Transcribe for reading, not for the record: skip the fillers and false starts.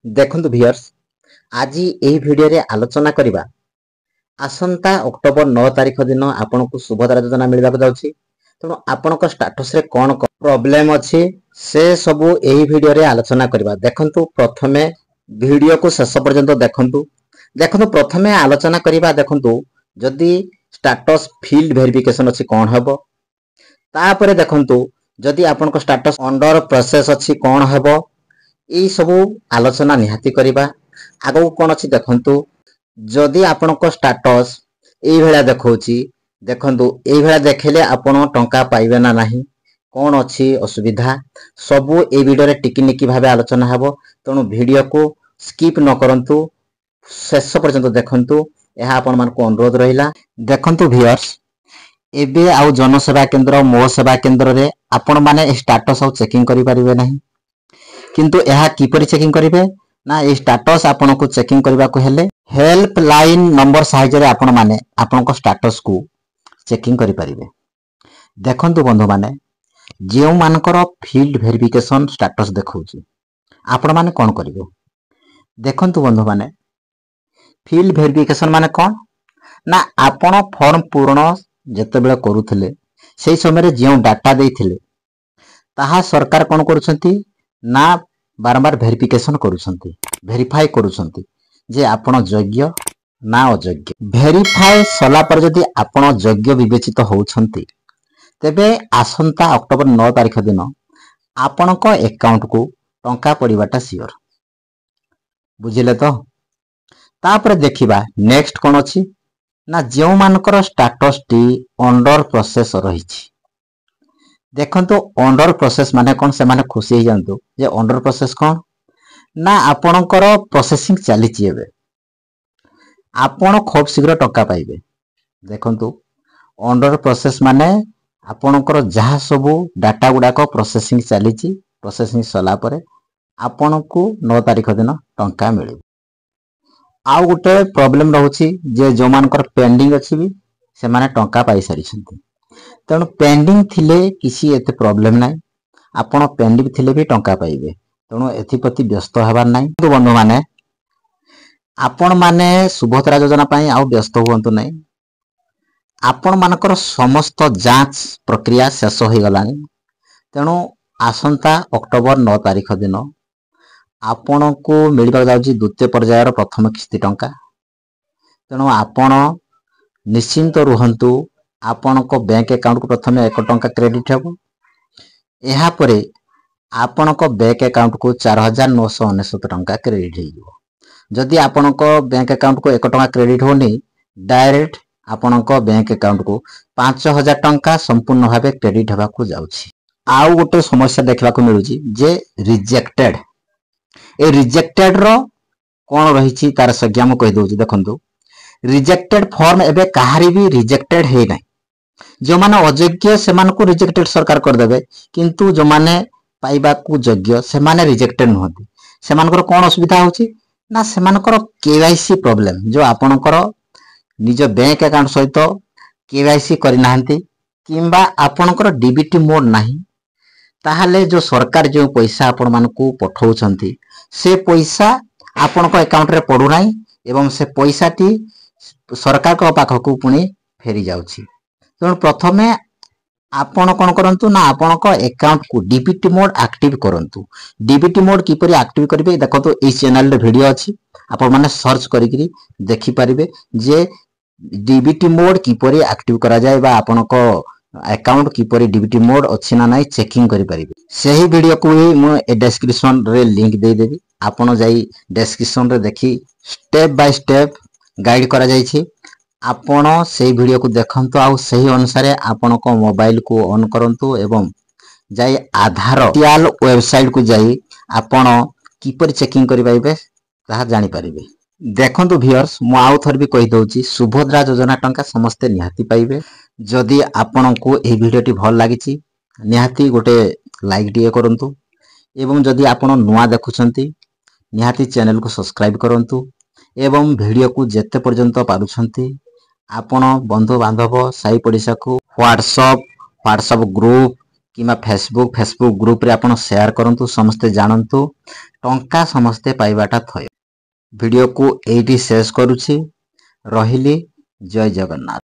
देखंतु भियर्स आज यही वीडियो रे आलोचना करिबा आसंता अक्टोबर 9 तारिख दिन आपनको सुभद्रा योजना मिलबा जाउछि। तेणु आपनक स्टेटस रे कोन प्रॉब्लम अछि से सबु यही वीडियो रे आलोचना करिबा। देखंतु प्रथमे वीडियो को शेष पर्यंत देखंतु प्रथमे आलोचना करिबा। देखंतु जदि स्टेटस फील्ड वेरिफिकेशन अछि कोन हबो, तापरे देखंतु जदि आपनक स्टेटस अंडर प्रोसेस अछि कोन हबो, यही सबू आलोचना निहाती करिबा। आगो कोन अछि देखंतु जदि आपनक स्टेटस एई भेला देखौछि, देखंतु एई भेला देखले आपण टंका पाइबे ना नाही, कोन अछि असुविधा सबू ए वीडियो रे टिकनिकी भाबे आलोचना हबो। तेणु वीडियो को स्किप न करंतु, शेष पर्यंत देखंतु, यह आपण मान को अनुरोध रहिला। देखंतु व्यूअर्स, एबे आउ जनसेवा केंद्र मो सेवा केंद्र रे आपण माने स्टेटस आउ चेकिंग करि परिबे नाही। किंतु यह किपरि चेकिंग करिवे ना, ए स्टेटस आपन को चेकिंग करबा को हेले हेल्पलाइन नंबर सहायता रे आपण माने आपन को स्टेटस को चेकिंग करि परिबे। देखंतु बंधु माने जेउ मानकर फील्ड वेरिफिकेशन स्टेटस देखौछि, आपण माने कोन करिवे। देखंतु बंधु माने फील्ड वेरिफिकेशन माने कोन ना, आपण फॉर्म पूर्ण जते बेले करूथिले सेही समय रे जेउ डाटा देइथिले ताहा सरकार कोन करूछंती ना बारंबार वेरिफिकेशन करूछंती, वेरीफाई करूछंती जे आपण योग्य ना अयोग्य। वेरीफाई सला पर जदि आपण योग्य विवेचित होउछंती, तेबे आसंता अक्टोबर 9 तारिख दिन आपणक अकाउंट को टंका पड़ीबाटा सियोर। बुझिले तो? तापर देखिबा नेक्स्ट कोन अछि ना, जेउ मानकर स्टेटस टी अंडर प्रोसेस रहिछि। देखंतु अंडर प्रोसेस माने कोन, से माने खुशी हो जानतु जे अंडर प्रोसेस कोन ना, आपणकर प्रोसेसिंग चलीछि, एबे आपण खूब शीघ्र टंका पाइबे। देखंतु अंडर प्रोसेस माने आपणकर जहा सबु डाटा गुडा को प्रोसेसिंग चलीछि, प्रोसेसिंग सला परे आपण को 9 तारिख दिन टंका मिले। आउ गुटे प्रॉब्लम रहउछि जे जो मानकर पेंडिंग अछि भी से माने टंका पाइ सारि छथि। तेणु पेंडिंग थिले किसी एते प्रॉब्लम नाही, आपण पेंडिंग थिले भी टंका पाइबे। तेणु एथिप्रति व्यस्त हेबार नाही। तो बंधु माने आपण माने सुभद्रा योजना पई आउ व्यस्त हुअंतु नाही। आपण मानकर समस्त जांच प्रक्रिया शेष होई गलानी। तेणु आसंता अक्टोबर 9 तारिख दिन आपण को मिलबा जाउछि द्वितीय पर्यायर प्रथम किस्ती टंका। तेणु आपण निश्चिंत रुहंतु, आपण को बैंक अकाउंट को प्रथमे 1 टंका क्रेडिट हेबो। एहा परे आपण को बैंक अकाउंट को 4999 टंका क्रेडिट हेइबो। जदि आपण को बैंक अकाउंट को 1 टंका क्रेडिट होनी, डायरेक्ट आपण को बैंक अकाउंट को 5000 टंका संपूर्ण भाबे क्रेडिट हेबा को जाउछि। आउ गोटे समस्या देखबा को मिलुछि जे रिजेक्टेड। ए रिजेक्टेड रो कोन रहिछि तार संज्ञा म कहि दोछि। देखंतु रिजेक्टेड फॉर्म एबे कहारी भी रिजेक्टेड हे नै। जो माने अयोग्य से मान को रिजेक्टेड सरकार कर देबे, किंतु जो माने पाइबा को योग्य से माने रिजेक्टेड नहति। से मानकर कोन असुविधा होछि ना, से मानकर केवाईसी प्रॉब्लम, जो आपनकर निज बैंक अकाउंट सहित केवाईसी करि नाहंती किंबा आपनकर डीबीटी मोड नाही, ताहाले जो सरकार जो पैसा आपण मानकू पठाउछंती से पैसा आपनक अकाउंट रे पडु नाही एवं से पैसा टी सरकार को पाखकू पुनी फेरी जाउछि। तेणु प्रथमे आपण कोन करंतु ना, आपण को अकाउंट को डीबीटी मोड एक्टिव करंतु। डीबीटी मोड किपरि एक्टिव करिवे, देखो ए चैनल रे वीडियो अछि, आपण माने सर्च करिकरी देखि परिबे जे डीबीटी मोड किपरि एक्टिव करा जाय बा आपण को अकाउंट किपरि डीबीटी मोड अछि ना नाही चेकिंग करि परिबे। सही वीडियो को ही मु ए डिस्क्रिप्शन रे लिंक दे देबी, आपण जाई डिस्क्रिप्शन रे देखि स्टेप बाय स्टेप गाइड करा जाय छी। आपण सेही वीडियो को देखंतु, आउ सही अनुसार आपण को मोबाइल को ऑन करंतु एवं जाई आधार ऑफिशियल वेबसाइट को जाई आपण किपरि चेकिंग करि पाइबे ताहा जानि परिबे। देखंतु व्यूअर्स, मु आउ थर भी कहि दउची, सुभद्रा योजना टंका समस्त निहाती पाइबे। जदि आपण को ए वीडियोटी भल लागिछि निहाती गोटे लाइक दिए करंतु एवं जदि आपण नुआ देखुछंती निहाती चैनल को सब्सक्राइब करंतु एवं वीडियो को जेते पर्यंत पारुछंती आपण बंधु बांधव साई पड़िसा को WhatsApp group keema Facebook group रे आपण शेयर करंतु समस्ते जानंतु टंका समस्ते पाइबाटा थय। वीडियो को एटी शेष करूछि रहिली जय जगन्नाथ।